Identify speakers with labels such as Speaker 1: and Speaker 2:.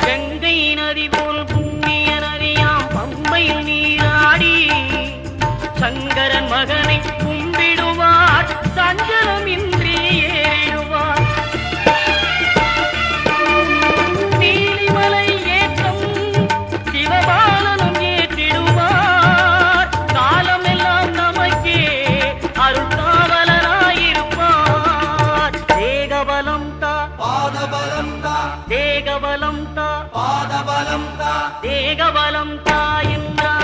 Speaker 1: கங்கை நதி போல் புண்ணிய நதியாம் பம்பையில் நீராடி சங்கரன் மகனை கும்பிடுவார் சஞ்சலமின்றி ஏறிடுவார். நீலிமலை ஏற்றம் சிவபாலனும் ஏற்றிடுவார். காலமெல்லாம் நமக்கே அருள்காவலனாயிருப்பார். தேகபலம் தா
Speaker 2: பாதபலம் தா
Speaker 1: தேகபலம் தா
Speaker 2: பாதபலம் தா
Speaker 1: தேகபலம் தா என்றார்.